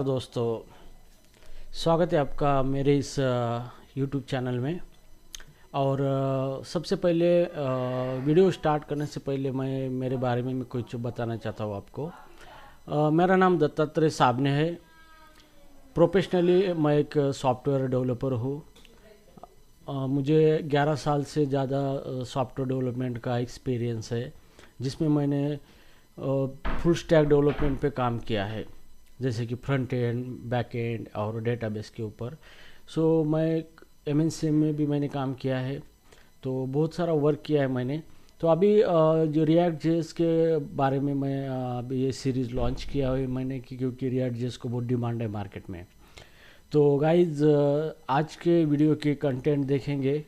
दोस्तों, स्वागत है आपका मेरे इस YouTube चैनल में। और सबसे पहले वीडियो स्टार्ट करने से पहले मैं मेरे बारे में कुछ बताना चाहता हूँ आपको। मेरा नाम दत्तात्रेय साबने है। प्रोफेशनली मैं एक सॉफ्टवेयर डेवलपर हूँ। मुझे 11 साल से ज़्यादा सॉफ्टवेयर डेवलपमेंट का एक्सपीरियंस है, जिसमें मैंने फुल स्टैक डेवलपमेंट पे काम किया है, जैसे कि फ्रंट एंड, बैक एंड और डेटाबेस के ऊपर। मैं MNC में भी मैंने काम किया है, तो बहुत सारा वर्क किया है मैंने। तो अभी जो रिएक्ट जेएस के बारे में मैं अभी ये सीरीज़ लॉन्च किया है मैंने, क्योंकि रिएक्ट जेएस को बहुत डिमांड है मार्केट में। तो गाइज, आज के वीडियो के कंटेंट देखेंगे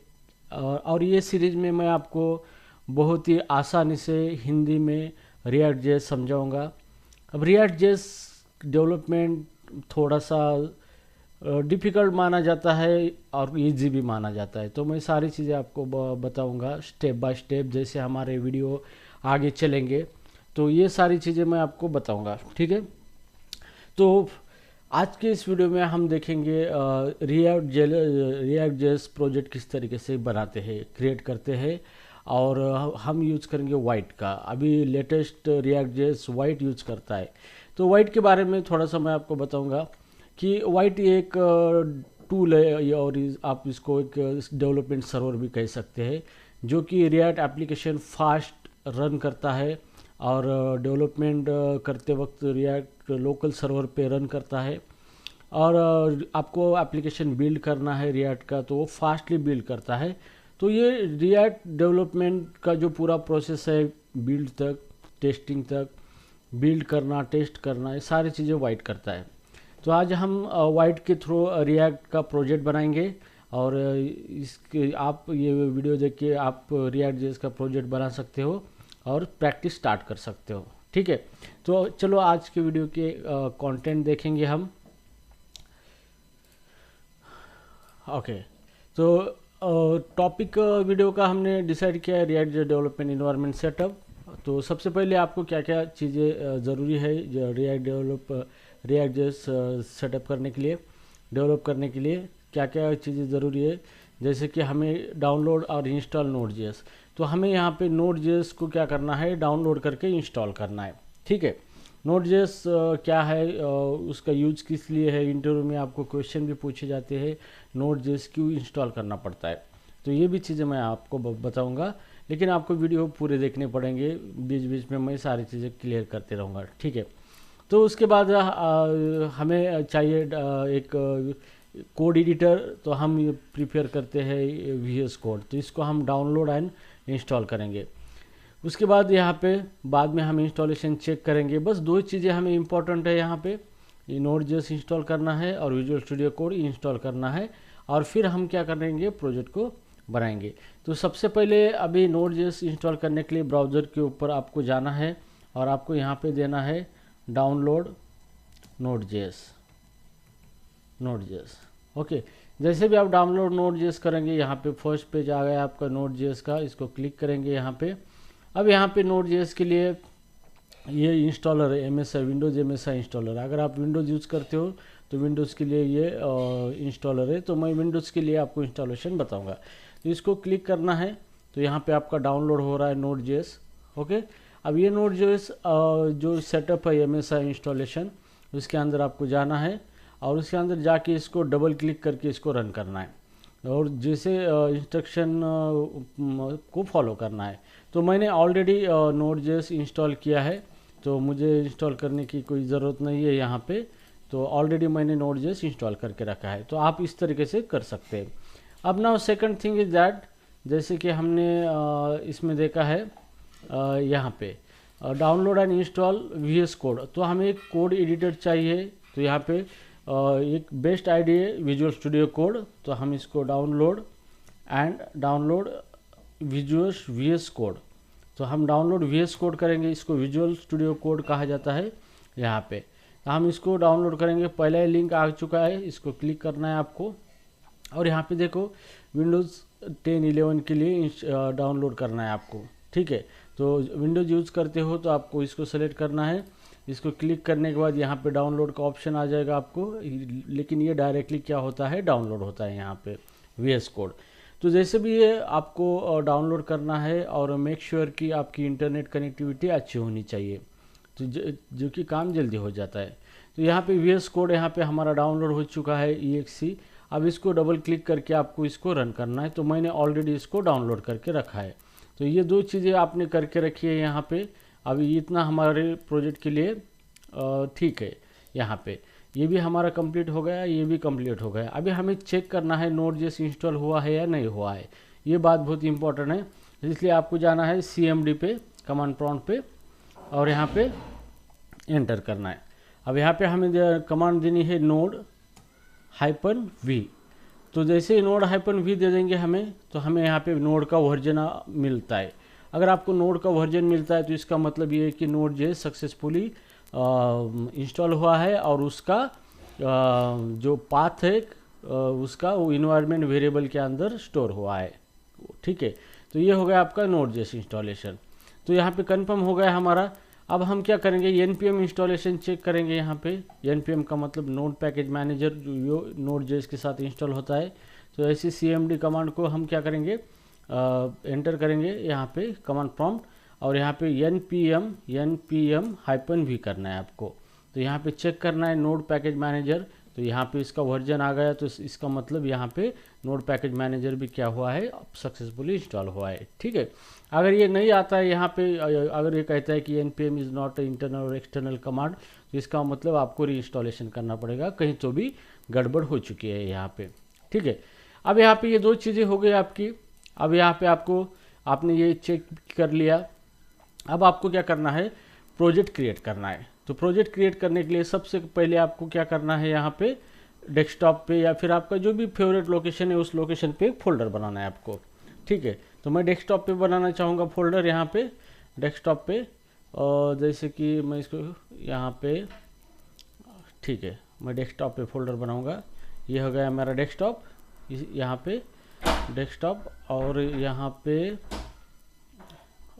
और ये सीरीज़ में मैं आपको बहुत ही आसानी से हिंदी में रिएक्ट जेएस समझाऊंगा। अब रिएक्ट जेएस डेवलपमेंट थोड़ा सा डिफ़िकल्ट माना जाता है और इजी भी माना जाता है, तो मैं सारी चीज़ें आपको बताऊंगा स्टेप बाय स्टेप। जैसे हमारे वीडियो आगे चलेंगे तो ये सारी चीज़ें मैं आपको बताऊंगा, ठीक है। तो आज के इस वीडियो में हम देखेंगे रिएक्ट जेएस प्रोजेक्ट किस तरीके से बनाते हैं, क्रिएट करते हैं। और हम यूज़ करेंगे वाइट का। अभी latest react JS white use करता है। तो वाइट के बारे में थोड़ा सा मैं आपको बताऊंगा कि वाइट एक टूल है, और आप इसको एक डेवलपमेंट सर्वर भी कह सकते हैं, जो कि रिएक्ट एप्लीकेशन फास्ट रन करता है। और डेवलपमेंट करते वक्त रिएक्ट लोकल सर्वर पे रन करता है। और आपको एप्लीकेशन बिल्ड करना है रिएक्ट का, तो वो फास्टली बिल्ड करता है। तो ये रिएक्ट डेवलपमेंट का जो पूरा प्रोसेस है, बिल्ड तक, टेस्टिंग तक, बिल्ड करना, टेस्ट करना, ये सारी चीज़ें वाइट करता है। तो आज हम वाइट के थ्रू रिएक्ट का प्रोजेक्ट बनाएंगे। और इसके आप ये वीडियो देख के आप रिएक्ट जेएस का प्रोजेक्ट बना सकते हो और प्रैक्टिस स्टार्ट कर सकते हो, ठीक है। तो चलो आज के वीडियो के कंटेंट देखेंगे हम। ओके, तो टॉपिक वीडियो का हमने डिसाइड किया है रिएक्ट डेवलपमेंट इन्वायरमेंट सेटअप। तो सबसे पहले आपको क्या क्या चीज़ें ज़रूरी है रिएक्ट जेएस सेटअप करने के लिए, डेवलप करने के लिए क्या क्या चीज़ें ज़रूरी है। जैसे कि हमें डाउनलोड और इंस्टॉल नोड जेएस। तो हमें यहाँ पे नोड जेएस को क्या करना है, डाउनलोड करके इंस्टॉल करना है, ठीक है। नोड जेएस क्या है, उसका यूज किस लिए है, इंटरव्यू में आपको क्वेश्चन भी पूछे जाते हैं, नोड जेएस क्यों इंस्टॉल करना पड़ता है। तो ये भी चीज़ें मैं आपको बताऊंगा, लेकिन आपको वीडियो पूरे देखने पड़ेंगे, बीच बीच में मैं सारी चीज़ें क्लियर करते रहूँगा, ठीक है। तो उसके बाद हमें चाहिए एक कोड एडिटर। तो हम ये प्रिपेयर करते हैं VS कोड, तो इसको हम डाउनलोड एंड इंस्टॉल करेंगे। उसके बाद यहाँ पे बाद में हम इंस्टॉलेशन चेक करेंगे। बस दो चीज़ें हमें इम्पोर्टेंट है यहाँ पे, नोड जेएस इंस्टॉल करना है और विजुअल स्टूडियो कोड इंस्टॉल करना है। और फिर हम क्या करेंगे, प्रोजेक्ट को बनाएंगे। तो सबसे पहले अभी नोड जेएस इंस्टॉल करने के लिए ब्राउज़र के ऊपर आपको जाना है और आपको यहाँ पे देना है डाउनलोड नोड जेएस। ओके, जैसे भी आप डाउनलोड नोड जेएस करेंगे, यहाँ पे फर्स्ट पेज आ गया आपका नोड जेएस का। इसको क्लिक करेंगे यहाँ पे। अब यहाँ पे नोड जेएस के लिए ये इंस्टॉलर है, MSI विंडोज़ MSI इंस्टॉलर। अगर आप विंडोज़ यूज़ करते हो तो विंडोज़ के लिए ये इंस्टॉलर है। तो मैं विंडोज़ के लिए आपको इंस्टॉलेशन बताऊंगा। तो इसको क्लिक करना है, तो यहाँ पे आपका डाउनलोड हो रहा है नोड जेएस। ओके, अब ये नोड जेएस जो सेटअप है MSI इंस्टॉलेशन, उसके अंदर आपको जाना है और उसके अंदर जाके इसको डबल क्लिक करके इसको रन करना है और जैसे इंस्ट्रक्शन को फॉलो करना है। तो मैंने ऑलरेडी नोड जेएस इंस्टॉल किया है, तो मुझे इंस्टॉल करने की कोई ज़रूरत नहीं है यहाँ पे। तो ऑलरेडी मैंने नोड जेएस इंस्टॉल करके रखा है, तो आप इस तरीके से कर सकते हैं। अब now second thing is that, जैसे कि हमने इसमें देखा है यहाँ पे download and install VS code. तो हमें एक कोड एडिटर चाहिए। तो यहाँ पे एक बेस्ट आईडी है विजुअल स्टूडियो कोड। तो हम इसको डाउनलोड विजुअल VS कोड। तो हम डाउनलोड VS कोड करेंगे। इसको विजुअल स्टूडियो कोड कहा जाता है यहाँ पे। तो हम इसको डाउनलोड करेंगे। पहला ही लिंक आ चुका है, इसको क्लिक करना है आपको। और यहाँ पे देखो विंडोज़ 10 11 के लिए डाउनलोड करना है आपको, ठीक है। तो विंडोज़ यूज़ करते हो तो आपको इसको सेलेक्ट करना है। इसको क्लिक करने के बाद यहाँ पे डाउनलोड का ऑप्शन आ जाएगा आपको, लेकिन ये डायरेक्टली क्या होता है, डाउनलोड होता है यहाँ पे VS कोड। तो जैसे भी ये आपको डाउनलोड करना है, और मेक श्योर कि आपकी इंटरनेट कनेक्टिविटी अच्छी होनी चाहिए, तो जो कि काम जल्दी हो जाता है। तो यहाँ पे VS कोड यहाँ पे हमारा डाउनलोड हो चुका है EXE। अब इसको डबल क्लिक करके आपको इसको रन करना है। तो मैंने ऑलरेडी इसको डाउनलोड करके रखा है। तो ये दो चीज़ें आपने करके रखी है यहाँ पे। अभी इतना हमारे प्रोजेक्ट के लिए ठीक है। यहाँ पे ये भी हमारा कंप्लीट हो गया, ये भी कंप्लीट हो गया। अभी हमें चेक करना है Node.js इंस्टॉल हुआ है या नहीं हुआ है, ये बात बहुत इंपॉर्टेंट है। इसलिए आपको जाना है CMD पे, कमांड प्रॉम्प्ट पे, और यहाँ पे एंटर करना है। अब यहाँ पे हमें कमांड देनी है node-v। तो जैसे ही node-v दे देंगे हमें, तो हमें यहाँ पे नोड का वर्जन मिलता है। अगर आपको नोड का वर्जन मिलता है तो इसका मतलब ये है कि Node.js सक्सेसफुली इंस्टॉल हुआ है, और उसका जो पाथ है उसका वो इन्वायरमेंट वेरिएबल के अंदर स्टोर हुआ है। ठीक है, तो ये हो गया आपका Node.js इंस्टॉलेशन। तो यहाँ पे कंफर्म हो गया हमारा। अब हम क्या करेंगे, npm इंस्टॉलेशन चेक करेंगे। यहाँ पे npm का मतलब नोड पैकेज मैनेजर, जो Node.js के साथ इंस्टॉल होता है। तो ऐसे CMD कमांड को हम क्या करेंगे, एंटर करेंगे यहाँ पे कमांड प्रॉम्प्ट, और यहाँ पे npm-v करना है आपको। तो यहाँ पे चेक करना है नोड पैकेज मैनेजर। तो यहाँ पे इसका वर्जन आ गया, तो इसका मतलब यहाँ पे नोड पैकेज मैनेजर भी क्या हुआ है, सक्सेसफुली इंस्टॉल हुआ है। ठीक है, अगर ये नहीं आता है यहाँ पे, अगर ये कहता है कि npm इज़ नॉट इंटरनल और एक्सटर्नल कमांड, तो इसका मतलब आपको रीइंस्टॉलेशन करना पड़ेगा, कहीं तो भी गड़बड़ हो चुकी है यहाँ पे। ठीक है, अब यहाँ पे ये दो चीज़ें हो गई आपकी। अब यहाँ पे आपने ये चेक कर लिया। अब आपको क्या करना है, प्रोजेक्ट क्रिएट करना है। तो प्रोजेक्ट क्रिएट करने के लिए सबसे पहले आपको क्या करना है, यहाँ पे डेस्कटॉप पे या फिर आपका जो भी फेवरेट लोकेशन है उस लोकेशन पे एक फोल्डर बनाना है आपको। ठीक है, तो मैं डेस्कटॉप पे बनाना चाहूँगा फोल्डर, यहाँ पे डेस्कटॉप पे, और जैसे कि मैं इसको यहाँ पे, ठीक है, मैं डेस्कटॉप पे फोल्डर बनाऊँगा। ये हो गया मेरा डेस्कटॉप, यहाँ पे डेस्कटॉप, और यहाँ पे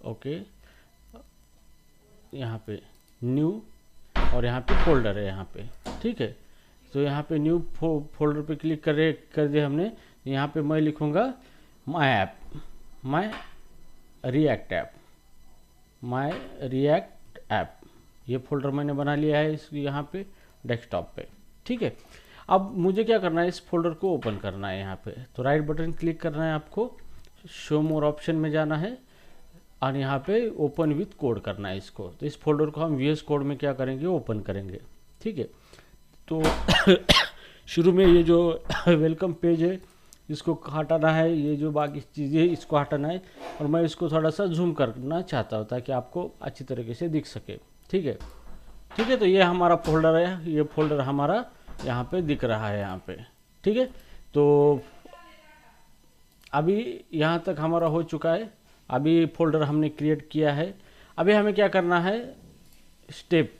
ओके, यहाँ पे न्यू, और यहाँ पे फोल्डर है यहाँ पे। ठीक है, तो यहाँ पे न्यू फोल्डर पे क्लिक कर दिया हमने। यहाँ पे मैं लिखूँगा माय रिएक्ट ऐप, ये फोल्डर मैंने बना लिया है इस यहाँ पे डेस्कटॉप पे। ठीक है, अब मुझे क्या करना है, इस फोल्डर को ओपन करना है। यहाँ पे तो राइट बटन क्लिक करना है आपको, शो मोर ऑप्शन में जाना है, और यहाँ पे ओपन विथ कोड करना है इसको। तो इस फोल्डर को हम VS कोड में क्या करेंगे, ओपन करेंगे। ठीक है, तो शुरू में ये जो वेलकम पेज है इसको हटाना है, ये जो बाकी चीज़ें इसको हटाना है, और मैं इसको थोड़ा सा जूम करना चाहता हूँ ताकि आपको अच्छी तरीके से दिख सके। ठीक है, ठीक है, तो ये हमारा फोल्डर है, ये फोल्डर हमारा यहाँ पे दिख रहा है यहाँ पे। ठीक है, तो अभी यहाँ तक हमारा हो चुका है। अभी फोल्डर हमने क्रिएट किया है। अभी हमें क्या करना है, स्टेप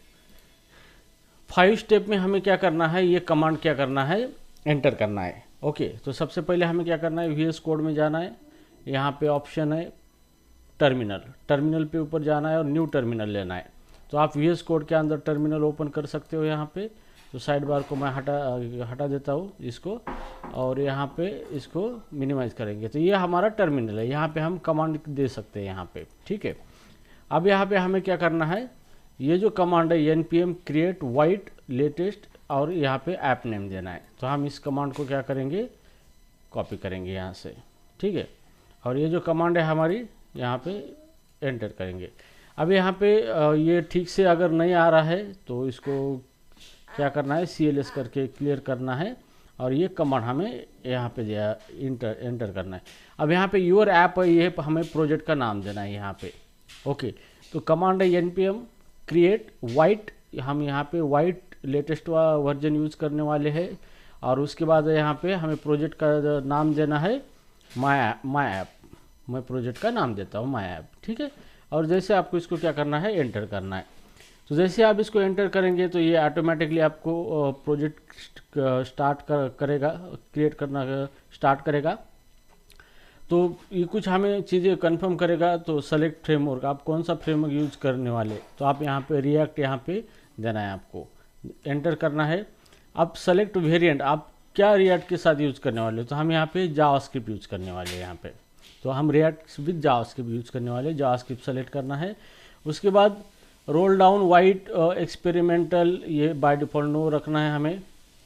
5 स्टेप में हमें क्या करना है, ये कमांड क्या करना है, एंटर करना है। ओके, तो सबसे पहले हमें क्या करना है, VS कोड में जाना है। यहाँ पे ऑप्शन है टर्मिनल पे ऊपर जाना है और न्यू टर्मिनल लेना है। तो आप VS कोड के अंदर टर्मिनल ओपन कर सकते हो यहाँ पे। तो साइड बार को मैं हटा देता हूँ इसको, और यहाँ पे इसको मिनिमाइज करेंगे। तो ये हमारा टर्मिनल है, यहाँ पे हम कमांड दे सकते हैं यहाँ पे। ठीक है, अब यहाँ पे हमें क्या करना है, ये जो कमांड है npm create white latest, और यहाँ पे ऐप नेम देना है। तो हम इस कमांड को क्या करेंगे, कॉपी करेंगे यहाँ से। ठीक है, और ये जो कमांड है हमारी यहाँ पे एंटर करेंगे। अब यहाँ पे ये ठीक से अगर नहीं आ रहा है तो इसको क्या करना है, CLS करके क्लियर करना है, और ये कमांड हमें यहाँ पे एंटर करना है। अब यहाँ पे योर ऐप है, ये हमें प्रोजेक्ट का नाम देना है यहाँ पे। ओके, तो कमांड है npm create white, हम यहाँ पे white लेटेस्ट वर्जन यूज़ करने वाले हैं, और उसके बाद यहाँ पे हमें प्रोजेक्ट का नाम देना है माय ऐप। मैं प्रोजेक्ट का नाम देता हूँ माय ऐप। ठीक है, और जैसे आपको इसको क्या करना है, एंटर करना है। तो जैसे आप इसको एंटर करेंगे तो ये ऑटोमेटिकली आपको प्रोजेक्ट स्टार्ट करेगा, क्रिएट करना स्टार्ट करेगा। तो ये कुछ हमें चीज़ें कंफर्म करेगा। तो सेलेक्ट फ्रेमवर्क, आप कौन सा फ्रेमवर्क यूज करने वाले, तो आप यहाँ पे रिएक्ट यहाँ पे देना है, आपको एंटर करना है। अब सेलेक्ट वेरिएंट, आप क्या रिएक्ट के साथ यूज करने वाले हो, तो हम यहाँ पे जावास्क्रिप्ट यूज करने वाले हैं यहाँ पे। तो हम रिएक्ट विद जावास्क्रिप्ट यूज करने वाले, जावास्क्रिप्ट सेलेक्ट करना है। उसके बाद रोल डाउन वाइट एक्सपेरिमेंटल, ये बाय डिफ़ॉल्ट नो रखना है हमें,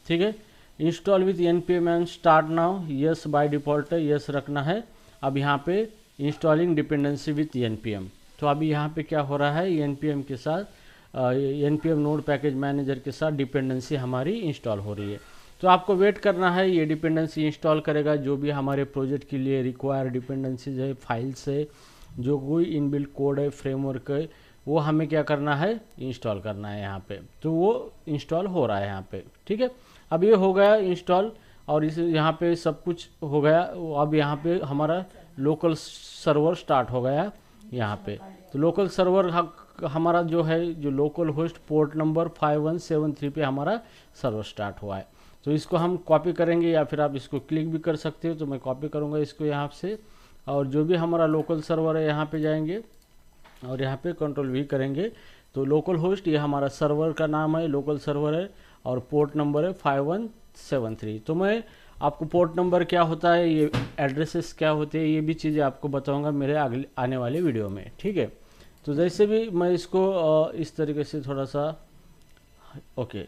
ठीक है। Install with npm and start now, yes by default है, यस रखना है। अब यहाँ पे इंस्टॉलिंग डिपेंडेंसी विथ npm, तो अभी यहाँ पे क्या हो रहा है, npm के साथ npm नोड पैकेज मैनेजर के साथ डिपेंडेंसी हमारी इंस्टॉल हो रही है। तो आपको वेट करना है, ये डिपेंडेंसी इंस्टॉल करेगा। जो भी हमारे प्रोजेक्ट के लिए रिक्वायर डिपेंडेंसीज है, फाइल्स है, जो कोई इनबिल्ट कोड है, फ्रेमवर्क है, वो हमें क्या करना है, इंस्टॉल करना है यहाँ पे। तो वो इंस्टॉल हो रहा है यहाँ पे, ठीक है। अब ये हो गया इंस्टॉल, और इस यहाँ पे सब कुछ हो गया। अब यहाँ पे हमारा लोकल सर्वर स्टार्ट हो गया यहाँ पे। तो लोकल सर्वर हमारा जो है, जो लोकल होस्ट पोर्ट नंबर 5173 पे हमारा सर्वर स्टार्ट हुआ है। तो इसको हम कॉपी करेंगे, या फिर आप इसको क्लिक भी कर सकते हो। तो मैं कॉपी करूँगा इसको यहाँ से, और जो भी हमारा लोकल सर्वर है यहाँ पे जाएंगे, और यहाँ पे कंट्रोल V करेंगे। तो लोकल होस्ट, ये हमारा सर्वर का नाम है, लोकल सर्वर है, और पोर्ट नंबर है 5173। तो मैं आपको पोर्ट नंबर क्या होता है, ये एड्रेसेस क्या होते हैं, ये भी चीज़ें आपको बताऊंगा मेरे अगले आने वाले वीडियो में, ठीक है। तो जैसे भी मैं इसको इस तरीके से थोड़ा सा ओके,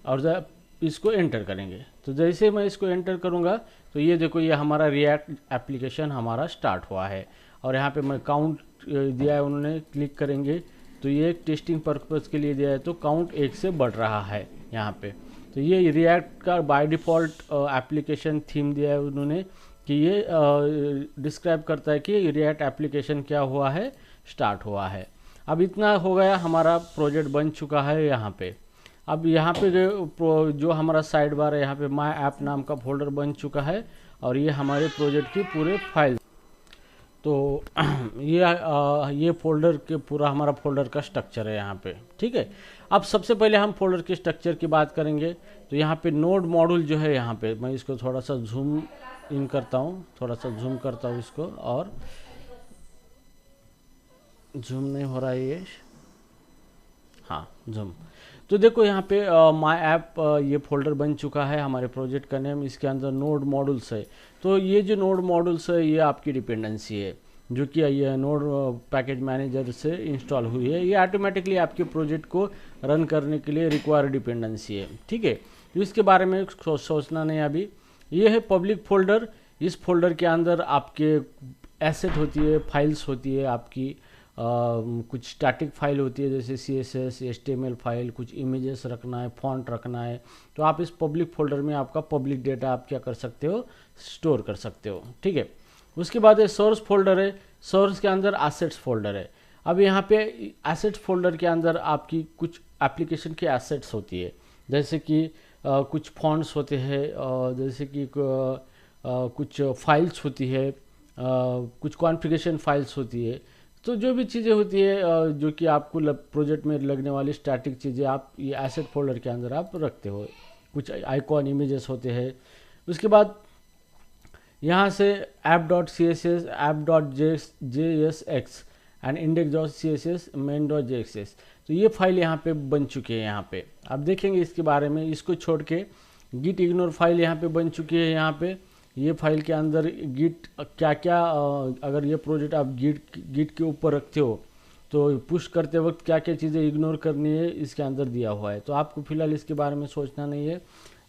और इसको एंटर करेंगे। तो जैसे मैं इसको एंटर करूंगा, तो ये देखो, ये हमारा रिएक्ट एप्लीकेशन हमारा स्टार्ट हुआ है। और यहाँ पे मैं काउंट दिया है उन्होंने, क्लिक करेंगे तो ये एक टेस्टिंग पर्पज़ के लिए दिया है, तो काउंट 1 से बढ़ रहा है यहाँ पे। तो ये रिएक्ट का बाय डिफ़ॉल्ट एप्लीकेशन थीम दिया है उन्होंने, कि ये डिस्क्राइब करता है कि रिएक्ट एप्लीकेशन क्या हुआ है, स्टार्ट हुआ है। अब इतना हो गया, हमारा प्रोजेक्ट बन चुका है यहाँ पे। अब यहाँ पे जो हमारा साइड बार है, यहाँ पे माय ऐप नाम का फोल्डर बन चुका है, और ये हमारे प्रोजेक्ट की पूरे फाइल। तो ये फोल्डर के पूरा हमारा फोल्डर का स्ट्रक्चर है यहाँ पे, ठीक है। अब सबसे पहले हम फोल्डर के स्ट्रक्चर की बात करेंगे। तो यहाँ पे नोड मॉड्यूल जो है, यहाँ पे मैं इसको थोड़ा सा जूम इन करता हूँ, थोड़ा सा जूम करता हूँ इसको, और जूम नहीं हो रहा है ये, हाँ जूम। तो देखो यहाँ पे माय ऐप ये फोल्डर बन चुका है, हमारे प्रोजेक्ट का नेम, इसके अंदर नोड मॉड्यूल्स है। तो ये जो नोड मॉड्यूल्स है, ये आपकी डिपेंडेंसी है, जो कि ये नोड पैकेज मैनेजर से इंस्टॉल हुई है। ये ऑटोमेटिकली आपके प्रोजेक्ट को रन करने के लिए रिक्वायर्ड डिपेंडेंसी है, ठीक है। तो इसके बारे में सोचना नहीं अभी। ये है पब्लिक फोल्डर। इस फोल्डर के अंदर आपके एसेट होती है, फाइल्स होती है आपकी, कुछ स्टैटिक फाइल होती है, जैसे CSS, HTML फाइल, कुछ इमेजेस रखना है, फॉन्ट रखना है। तो आप इस पब्लिक फोल्डर में आपका पब्लिक डेटा आप क्या कर सकते हो, स्टोर कर सकते हो, ठीक है। उसके बाद ये सोर्स फोल्डर है। सोर्स के अंदर एसेट्स फोल्डर है। अब यहाँ पे एसेट्स फोल्डर के अंदर आपकी कुछ एप्लीकेशन की एसेट्स होती है, जैसे कि कुछ फॉन्ट्स होते हैं, जैसे कि कुछ फाइल्स होती है, कुछ कॉन्फ़िगरेशन फाइल्स होती है। तो जो भी चीज़ें होती है जो कि आपको प्रोजेक्ट में लगने वाली स्टैटिक चीज़ें, आप ये एसेट फोल्डर के अंदर आप रखते हो। कुछ आइकॉन इमेजेस होते हैं। उसके बाद यहाँ से app.css, app.jsx and index.css, main.js, तो ये फाइल यहाँ पे बन चुकी है। यहाँ पे आप देखेंगे इसके बारे में। इसको छोड़ के git ignore फाइल यहाँ पे बन चुकी है। यहाँ पे ये फाइल के अंदर गिट क्या क्या, अगर ये प्रोजेक्ट आप गिट के ऊपर रखते हो तो पुश करते वक्त क्या क्या चीज़ें इग्नोर करनी है, इसके अंदर दिया हुआ है। तो आपको फिलहाल इसके बारे में सोचना नहीं है।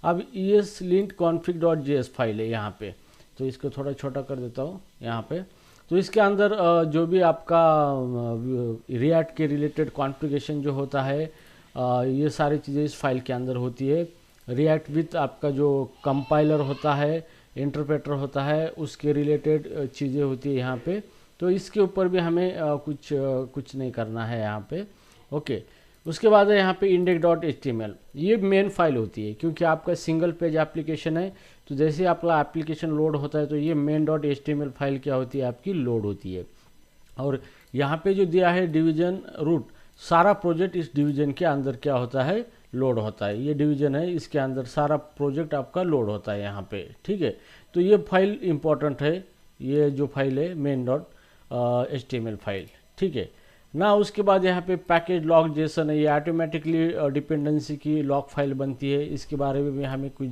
अब ESLint config.js फाइल है यहाँ पे, तो इसको थोड़ा छोटा कर देता हूँ यहाँ पे। तो इसके अंदर जो भी आपका रिएक्ट के रिलेटेड कॉन्फ़िगरेशन जो होता है, ये सारी चीज़ें इस फाइल के अंदर होती है। रिएक्ट विथ आपका जो कंपाइलर होता है, इंटरप्रेटर होता है, उसके रिलेटेड चीज़ें होती है यहाँ पे। तो इसके ऊपर भी हमें कुछ नहीं करना है यहाँ पे, ओके। उसके बाद है यहाँ पे index.html, ये मेन फाइल होती है, क्योंकि आपका सिंगल पेज एप्लीकेशन है। तो जैसे आपका एप्लीकेशन लोड होता है तो ये main.html फाइल क्या होती है, आपकी लोड होती है। और यहाँ पे जो दिया है डिवीजन रूट, सारा प्रोजेक्ट इस डिवीजन के अंदर क्या होता है, लोड होता है। ये डिवीजन है, इसके अंदर सारा प्रोजेक्ट आपका लोड होता है यहाँ पे, ठीक है। तो ये फाइल इंपॉर्टेंट है, ये जो फाइल है main डॉट HTML फाइल, ठीक है ना। उसके बाद यहाँ पे पैकेज लॉग जेसन है, ये ऑटोमेटिकली डिपेंडेंसी की लॉग फाइल बनती है, इसके बारे में भी हमें कुछ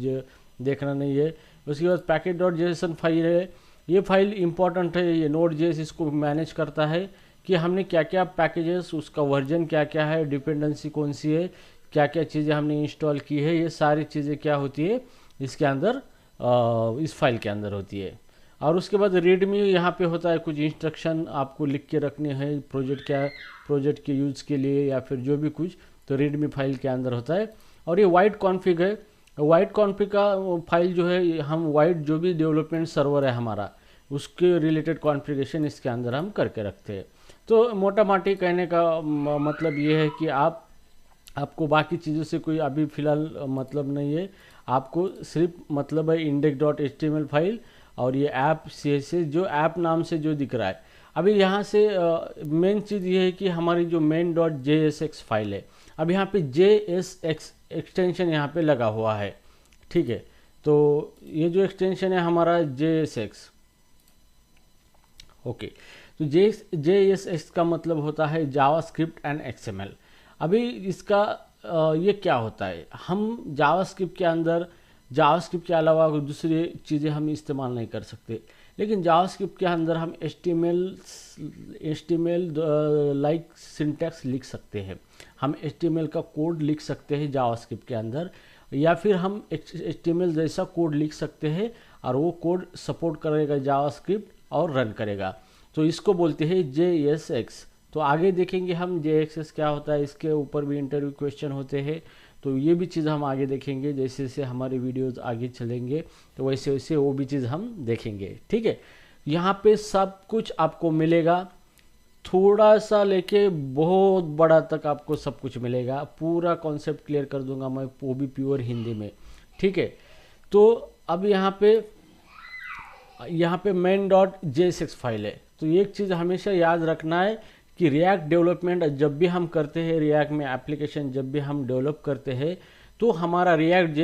देखना नहीं है। उसके बाद पैकेज डॉट जेसन फाइल है, ये फाइल इंपॉर्टेंट है, ये नोड जेएस इसको मैनेज करता है कि हमने क्या क्या पैकेजेस, उसका वर्जन क्या क्या है, डिपेंडेंसी कौन सी है, क्या क्या चीज़ें हमने इंस्टॉल की है, ये सारी चीज़ें क्या होती है इसके अंदर, इस फाइल के अंदर होती है। और उसके बाद रीडमी यहाँ पे होता है, कुछ इंस्ट्रक्शन आपको लिख के रखने हैं प्रोजेक्ट के यूज़ के लिए या फिर जो भी कुछ, तो रीडमी फाइल के अंदर होता है। और ये वाइड कॉन्फ़िग है, वाइड कॉन्फ़िग का फाइल जो है, हम वाइड जो भी डेवलपमेंट सर्वर है हमारा, उसके रिलेटेड कॉन्फ़िगरेशन इसके अंदर हम करके रखते हैं। तो मोटा माटी कहने का मतलब ये है कि आपको बाकी चीज़ों से कोई अभी फ़िलहाल मतलब नहीं है, आपको सिर्फ मतलब है index.html फाइल और ये ऐप CSS जो ऐप नाम से जो दिख रहा है। अभी यहाँ से मेन चीज़ ये है कि हमारी जो main.jsx फाइल है, अब यहाँ पे JSX एक्सटेंशन यहाँ पे लगा हुआ है, ठीक है। तो ये जो एक्सटेंशन है हमारा JSX, ओके। तो JSX का मतलब होता है जावास्क्रिप्ट एंड XML। अभी इसका ये क्या होता है, हम जावास्क्रिप्ट के अंदर जावास्क्रिप्ट के अलावा दूसरी चीज़ें हम इस्तेमाल नहीं कर सकते, लेकिन जावास्क्रिप्ट के अंदर हम HTML लाइक सिंटैक्स लिख सकते हैं, हम HTML का कोड लिख सकते हैं जावास्क्रिप्ट के अंदर, या फिर हम HTML जैसा कोड लिख सकते हैं और वो कोड सपोर्ट करेगा जावास्क्रिप्ट और रन करेगा। तो इसको बोलते हैं JSX। तो आगे देखेंगे हम JSX क्या होता है, इसके ऊपर भी इंटरव्यू क्वेश्चन होते हैं, तो ये भी चीज़ हम आगे देखेंगे। जैसे जैसे हमारे वीडियोस आगे चलेंगे तो वैसे वैसे वो भी चीज़ हम देखेंगे, ठीक है। यहाँ पे सब कुछ आपको मिलेगा, थोड़ा सा लेके बहुत बड़ा तक आपको सब कुछ मिलेगा, पूरा कॉन्सेप्ट क्लियर कर दूंगा मैं, वो भी प्योर हिंदी में, ठीक है। तो अब यहाँ पे main.jsx फाइल है। तो एक चीज़ हमेशा याद रखना है कि रिएक्ट डेवलपमेंट जब भी हम करते हैं, रिएक्ट में एप्लीकेशन जब भी हम डेवलप करते हैं, तो हमारा रिएक्ट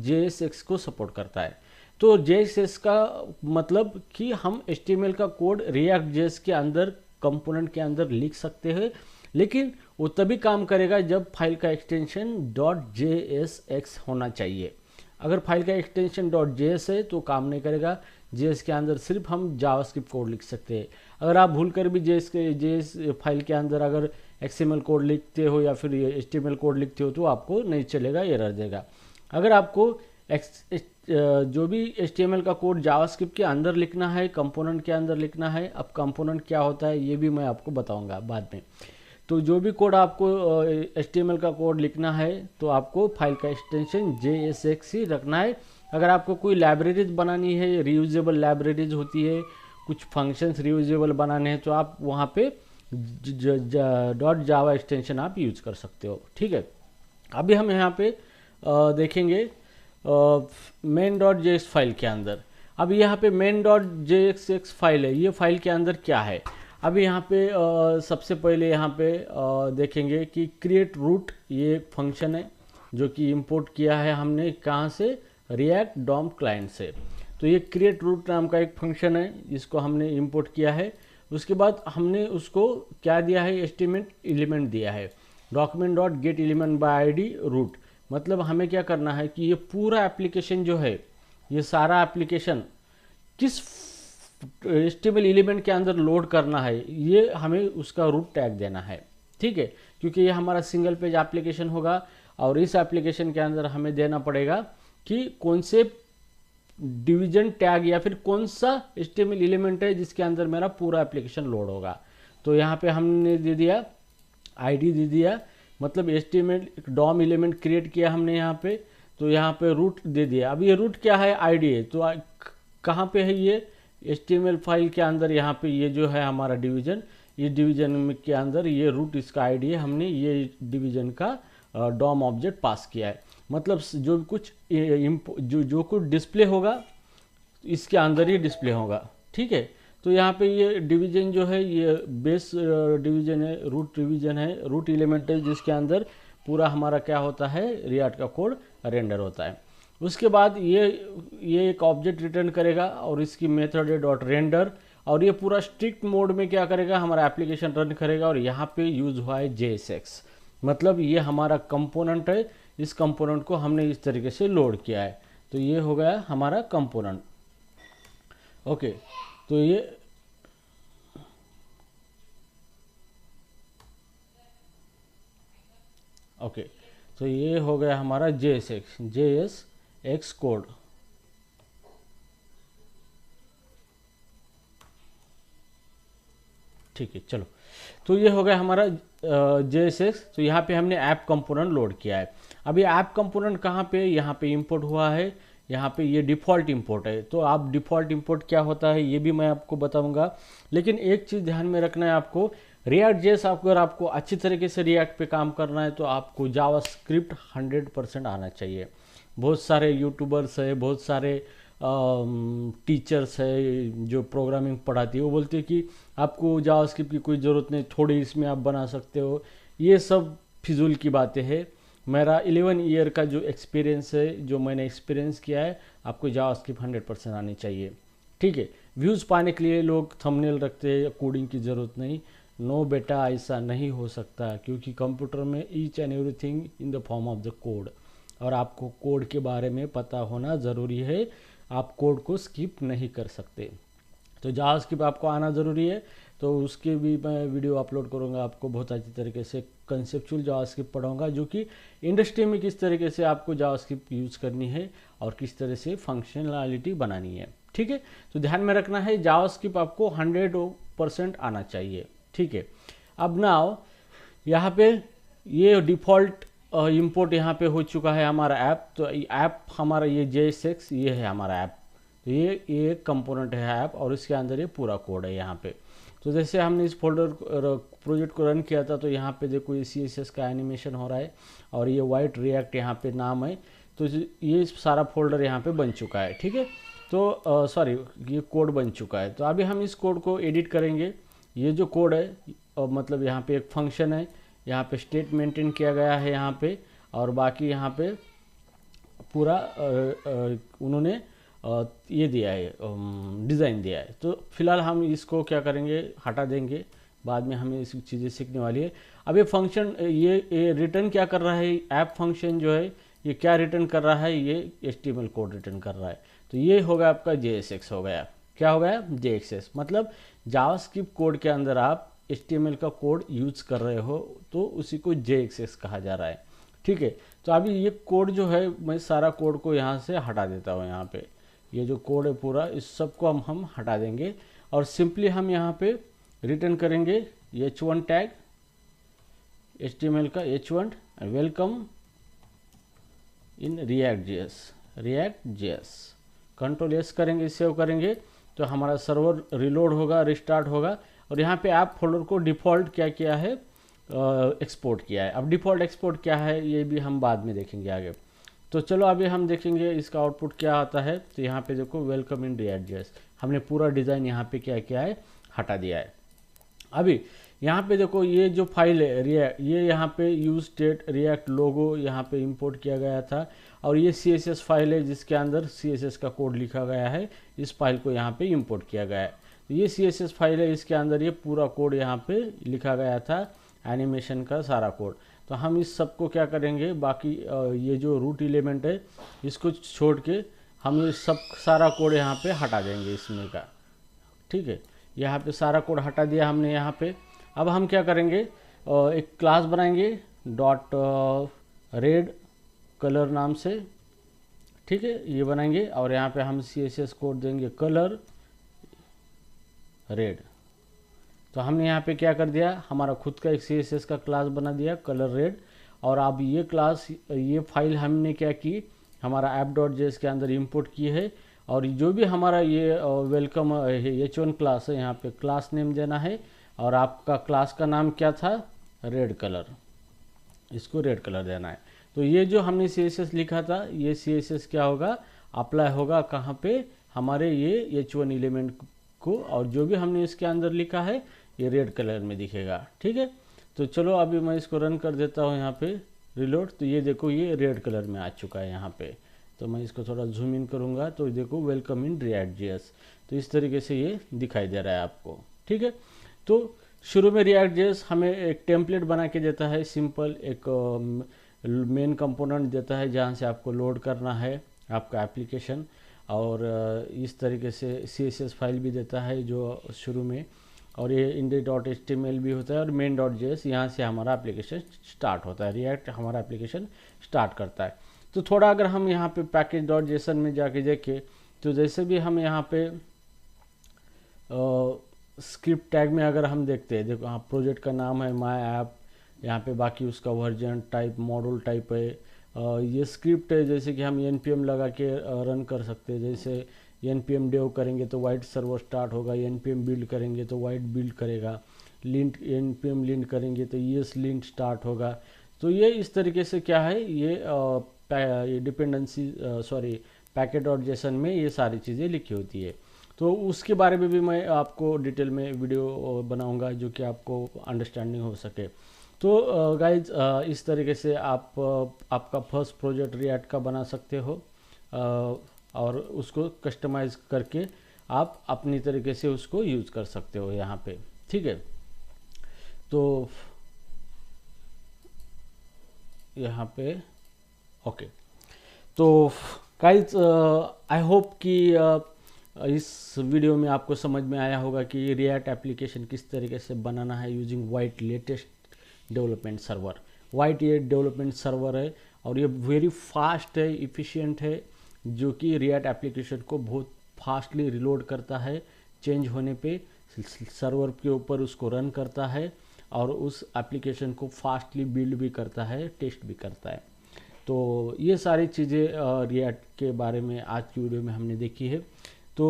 JSX को सपोर्ट करता है। तो JSX का मतलब कि हम HTML का कोड रिएक्ट JS के अंदर कंपोनेंट के अंदर लिख सकते हैं, लेकिन वो तभी काम करेगा जब फाइल का एक्सटेंशन .jsx होना चाहिए। अगर फाइल का एक्सटेंशन .js है तो काम नहीं करेगा, JS के अंदर सिर्फ हम जावास्क्रिप्ट कोड लिख सकते हैं। अगर आप भूल कर भी JS फाइल के अंदर अगर XML कोड लिखते हो या फिर HTML कोड लिखते हो तो आपको नहीं चलेगा, एरर देगा। अगर आपको जो भी HTML का कोड जावास्क्रिप्ट के अंदर लिखना है, कंपोनेंट के अंदर लिखना है, अब कंपोनेंट क्या होता है ये भी मैं आपको बताऊंगा बाद में। तो जो भी कोड आपको HTML का कोड लिखना है तो आपको फाइल का एक्सटेंशन JSX ही रखना है। अगर आपको कोई लाइब्रेरीज बनानी है, रीयूजेबल लाइब्रेरीज होती है, कुछ फंक्शंस रीयूजेबल बनाने हैं, तो आप वहाँ पे .java एक्सटेंशन आप यूज कर सकते हो, ठीक है। अभी हम यहाँ पे देखेंगे main.js फाइल के अंदर। अब यहाँ पे main.jsx फाइल है, ये फाइल के अंदर क्या है। अभी यहाँ पे सबसे पहले यहाँ पे देखेंगे कि क्रिएट रूट, ये एक फंक्शन है जो कि इंपोर्ट किया है हमने कहाँ से, रिएक्ट डॉम क्लाइंट से। तो ये क्रिएट रूट नाम का एक फंक्शन है, इसको हमने इंपोर्ट किया है। उसके बाद हमने उसको क्या दिया है, एस्टिमेट एलिमेंट दिया है, document dot get element by ID root. मतलब हमें क्या करना है कि ये पूरा एप्लीकेशन जो है, ये सारा एप्लीकेशन किस HTML एलिमेंट के अंदर लोड करना है, ये हमें उसका रूट टैग देना है, ठीक है। क्योंकि ये हमारा सिंगल पेज एप्लीकेशन होगा और इस एप्लीकेशन के अंदर हमें देना पड़ेगा कि कौन से डिवीजन टैग या फिर कौन सा HTML एलिमेंट है जिसके अंदर मेरा पूरा एप्लीकेशन लोड होगा। तो यहाँ पे हमने दे दिया ID दे दिया, मतलब HTML डॉम एलिमेंट क्रिएट किया हमने यहाँ पे, तो यहाँ पे रूट दे दिया। अब ये रूट क्या है, ID है। तो कहाँ पे है ये HTML फाइल के अंदर, यहाँ पे ये जो है हमारा डिवीजन, ये डिवीजन के अंदर ये रूट इसका ID है, हमने ये डिवीजन का डॉम ऑब्जेक्ट पास किया है। मतलब जो कुछ जो कुछ डिस्प्ले होगा इसके अंदर ही डिस्प्ले होगा, ठीक है। तो यहाँ पे ये डिवीजन जो है ये बेस डिवीजन है, रूट डिवीजन है, रूट एलिमेंट है जिसके अंदर पूरा हमारा क्या होता है, रिएक्ट का कोड रेंडर होता है। उसके बाद ये एक ऑब्जेक्ट रिटर्न करेगा और इसकी मेथड है डॉट रेंडर, और ये पूरा स्ट्रिक्ट मोड में क्या करेगा, हमारा एप्लीकेशन रन करेगा। और यहाँ पे यूज हुआ है JSX, मतलब ये हमारा कंपोनेंट है, इस कंपोनेंट को हमने इस तरीके से लोड किया है। तो ये हो गया हमारा कंपोनेंट। ओके, तो ये ओके तो ये हो गया हमारा JSX कोड। ठीक है, चलो, तो ये हो गया हमारा JSX। तो यहाँ पे हमने ऐप कंपोनेंट लोड किया है। अभी ऐप कंपोनेंट कहाँ पे, यहाँ पे इंपोर्ट हुआ है, यहाँ पे ये डिफ़ॉल्ट इंपोर्ट है। तो आप डिफ़ॉल्ट इंपोर्ट क्या होता है ये भी मैं आपको बताऊंगा, लेकिन एक चीज़ ध्यान में रखना है आपको, रिएक्ट जेएस अगर आपको अच्छी तरीके से रिएक्ट पे काम करना है तो आपको जावास्क्रिप्ट 100% आना चाहिए। बहुत सारे यूट्यूबर्स है, बहुत सारे टीचर्स है जो प्रोग्रामिंग पढ़ाती है, वो बोलते हैं कि आपको जावास्क्रिप्ट की कोई ज़रूरत नहीं, थोड़ी इसमें आप बना सकते हो। ये सब फिजूल की बातें हैं। मेरा 11 ईयर का जो एक्सपीरियंस है, जो मैंने एक्सपीरियंस किया है, आपको जावास्क्रिप्ट 100% आनी चाहिए। ठीक है, व्यूज़ पाने के लिए लोग थंबनेल रखते हैं, कोडिंग की ज़रूरत नहीं। नो बेटा, ऐसा नहीं हो सकता, क्योंकि कंप्यूटर में each and everything in the form of the code, और आपको कोड के बारे में पता होना ज़रूरी है। आप कोड को स्किप नहीं कर सकते। तो जावास्क्रिप्ट आपको आना ज़रूरी है, तो उसके भी मैं वीडियो अपलोड करूँगा, आपको बहुत अच्छी तरीके से कंसेप्चुअल जावास्क्रिप्ट पढ़ाऊँगा, जो कि इंडस्ट्री में किस तरीके से आपको जावास्क्रिप्ट यूज़ करनी है और किस तरह से फंक्शनलिटी बनानी है। ठीक है, तो ध्यान में रखना है जावास्क्रिप्ट आपको 100% आना चाहिए। ठीक है, अब नाउ यहाँ पे ये डिफ़ॉल्ट इंपोर्ट यहाँ पे हो चुका है हमारा ऐप। तो ऐप हमारा ये JSX, ये है हमारा ऐप। तो ये कंपोनेंट है ऐप, और इसके अंदर ये पूरा कोड है यहाँ पे। तो जैसे हमने इस फोल्डर प्रोजेक्ट को रन किया था, तो यहाँ पे देखो ये CSS का एनिमेशन हो रहा है, और ये वाइट रिएक्ट यहाँ पे नाम है। तो ये सारा फोल्डर यहाँ पे बन चुका है। ठीक है, तो सॉरी, ये कोड बन चुका है। तो अभी हम इस कोड को एडिट करेंगे। ये जो कोड है, मतलब यहाँ पे एक फंक्शन है, यहाँ पे स्टेट मेंटेन किया गया है यहाँ पे, और बाकी यहाँ पे पूरा उन्होंने ये दिया है, डिज़ाइन दिया है। तो फिलहाल हम इसको क्या करेंगे, हटा देंगे, बाद में हमें इस चीज़ें सीखने वाली है। अब ये फंक्शन ये रिटर्न क्या कर रहा है, ऐप फंक्शन जो है ये क्या रिटर्न कर रहा है, ये HTML कोड रिटर्न कर रहा है। तो ये होगा आपका JSX हो गया। क्या हो गया, JSX, मतलब जावास्क्रिप्ट कोड के अंदर आप HTML का कोड यूज कर रहे हो, तो उसी को JSX कहा जा रहा है। ठीक है, तो अभी ये कोड जो है, मैं सारा कोड को यहाँ से हटा देता हूँ। यहाँ पे ये जो कोड है पूरा, इस सब को हम हटा देंगे, और सिंपली हम यहाँ पे रिटर्न करेंगे H1 टैग, HTML का H1, welcome in React JS. Ctrl+S करेंगे, सेव करेंगे, तो हमारा सर्वर रिलोड होगा, रिस्टार्ट होगा, और यहाँ पे ऐप फोल्डर को डिफ़ॉल्ट क्या किया है, एक्सपोर्ट किया है। अब डिफ़ॉल्ट एक्सपोर्ट क्या है ये भी हम बाद में देखेंगे आगे। तो चलो अभी हम देखेंगे इसका आउटपुट क्या आता है। तो यहाँ पे देखो वेलकम इन रिएक्ट जेएस, हमने पूरा डिज़ाइन यहाँ पे क्या किया है, हटा दिया है। अभी यहाँ पे देखो ये जो फाइल है रिएक्ट, ये यहाँ पे यूज स्टेट रिएक्ट लोगो यहाँ पे इंपोर्ट किया गया था, और ये CSS फाइल है जिसके अंदर CSS का कोड लिखा गया है। इस फाइल को यहाँ पे इंपोर्ट किया गया है। तो ये CSS फाइल है, इसके अंदर ये पूरा कोड यहाँ पे लिखा गया था, एनिमेशन का सारा कोड। तो हम इस सब को क्या करेंगे, बाकी ये जो रूट एलिमेंट है इसको छोड़ के हम ये सब सारा कोड यहाँ पे हटा देंगे इसमें का। ठीक है, यहाँ पे सारा कोड हटा दिया हमने यहाँ पे। अब हम क्या करेंगे, एक क्लास बनाएंगे डॉट रेड कलर नाम से। ठीक है, ये बनाएंगे, और यहाँ पे हम CSS कोड देंगे कलर रेड। तो हमने यहाँ पे क्या कर दिया, हमारा खुद का एक CSS का क्लास बना दिया कलर रेड। और अब ये क्लास, ये फाइल हमने क्या की, हमारा app.js के अंदर इंपोर्ट की है, और जो भी हमारा ये वेलकम H1 क्लास है, यहाँ पे क्लास नेम देना है, और आपका क्लास का नाम क्या था, रेड कलर, इसको रेड कलर देना है। तो ये जो हमने CSS लिखा था, ये CSS क्या होगा, अप्लाई होगा कहाँ पे, हमारे ये H1 एलिमेंट को, और जो भी हमने इसके अंदर लिखा है ये रेड कलर में दिखेगा। ठीक है, तो चलो अभी मैं इसको रन कर देता हूँ यहाँ पे रिलोड। तो ये देखो ये रेड कलर में आ चुका है यहाँ पे, तो मैं इसको थोड़ा जूम इन करूँगा तो देखो वेलकम इन रिएक्ट जेएस। तो इस तरीके से ये दिखाई दे रहा है आपको, ठीक है। तो शुरू में रिएक्ट जेएस हमें एक टेम्पलेट बना के देता है, सिंपल एक मेन कंपोनेंट देता है जहाँ से आपको लोड करना है आपका एप्लीकेशन, और इस तरीके से CSS फाइल भी देता है जो शुरू में, और ये index.html भी होता है, और main.js यहाँ से हमारा एप्लीकेशन स्टार्ट होता है, रिएक्ट हमारा एप्लीकेशन स्टार्ट करता है। तो थोड़ा अगर हम यहाँ पे package.json में जाके देखें तो जैसे भी हम यहाँ पे स्क्रिप्ट टैग में अगर हम देखते हैं, देखो हाँ प्रोजेक्ट का नाम है माई ऐप, यहाँ पे बाकी उसका वर्जन टाइप मॉड्यूल टाइप है, ये स्क्रिप्ट है जैसे कि हम npm लगा के रन कर सकते हैं। जैसे npm dev करेंगे तो वाइट सर्वर स्टार्ट होगा, npm बिल्ड करेंगे तो वाइट बिल्ड करेगा, लिंट npm लिंट करेंगे तो yes लिंट स्टार्ट होगा। तो ये इस तरीके से क्या है, ये डिपेंडेंसी पैकेट.json में ये सारी चीज़ें लिखी होती है। तो उसके बारे में भी मैं आपको डिटेल में वीडियो बनाऊंगा जो कि आपको अंडरस्टैंडिंग हो सके। तो गाइज इस तरीके से आप आपका फर्स्ट प्रोजेक्ट रिएक्ट का बना सकते हो, और उसको कस्टमाइज करके आप अपनी तरीके से उसको यूज़ कर सकते हो यहाँ पे, ठीक है। तो यहाँ पे ओके, तो गाइज आई होप कि इस वीडियो में आपको समझ में आया होगा कि रिएक्ट एप्लीकेशन किस तरीके से बनाना है using white latest development server. White ये डेवलपमेंट सर्वर है और ये वेरी फास्ट है, इफ़िशिएंट है, जो कि रिएक्ट एप्लीकेशन को बहुत फास्टली रिलोड करता है, चेंज होने पे सर्वर के ऊपर उसको रन करता है और उस एप्लीकेशन को फास्टली बिल्ड भी करता है, टेस्ट भी करता है। तो ये सारी चीज़ें रिएक्ट के बारे में आज की वीडियो में हमने देखी है। तो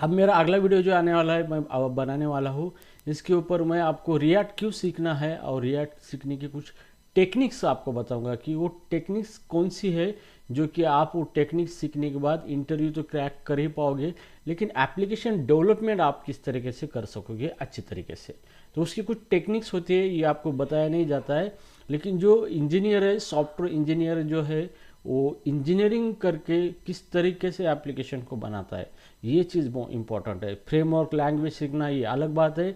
अब मेरा अगला वीडियो जो आने वाला है, मैं बनाने वाला हूँ, इसके ऊपर मैं आपको रिएक्ट क्यों सीखना है और रिएक्ट सीखने की कुछ टेक्निक्स आपको बताऊंगा कि वो टेक्निक्स कौन सी है जो कि आप वो टेक्निक्स सीखने के बाद इंटरव्यू तो क्रैक कर ही पाओगे, लेकिन एप्लीकेशन डेवलपमेंट आप किस तरीके से कर सकोगे अच्छी तरीके से। तो उसकी कुछ टेक्निक्स होती है, ये आपको बताया नहीं जाता है, लेकिन जो इंजीनियर है, सॉफ्टवेयर इंजीनियर जो है, वो इंजीनियरिंग करके किस तरीके से एप्लीकेशन को बनाता है, ये चीज़ बहुत इंपॉर्टेंट है। फ्रेमवर्क लैंग्वेज सीखना ये अलग बात है,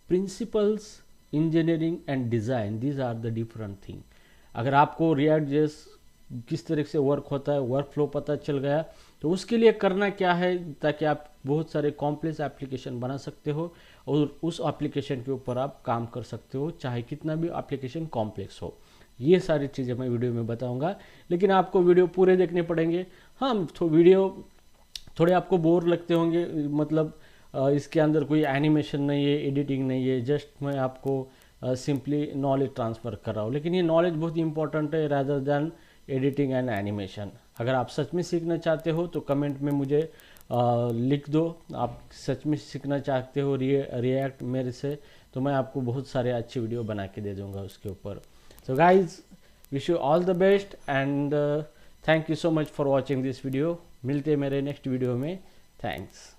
principles engineering and design these are the different thing. अगर आपको रिएक्ट जेएस किस तरह से वर्क होता है, वर्क फ्लो पता चल गया, तो उसके लिए करना क्या है ताकि आप बहुत सारे कॉम्प्लेक्स एप्लीकेशन बना सकते हो और उस एप्लीकेशन के ऊपर आप काम कर सकते हो, चाहे कितना भी एप्लीकेशन कॉम्प्लेक्स हो। ये सारी चीज़ें मैं वीडियो में बताऊंगा, लेकिन आपको वीडियो पूरे देखने पड़ेंगे। हाँ, तो वीडियो थोड़े आपको बोर लगते होंगे, मतलब इसके अंदर कोई एनिमेशन नहीं है, एडिटिंग नहीं है, जस्ट मैं आपको सिंपली नॉलेज ट्रांसफ़र कर रहा हूँ। लेकिन ये नॉलेज बहुत इंपॉर्टेंट है rather than editing and animation. अगर आप सच में सीखना चाहते हो तो कमेंट में मुझे लिख दो, आप सच में सीखना चाहते हो रिएक्ट मेरे से, तो मैं आपको बहुत सारे अच्छे वीडियो बना के दे दूँगा उसके ऊपर। So guys, wish you all the best and thank you so much for watching this video। मिलते हैं मेरे नेक्स्ट वीडियो में। थैंक्स।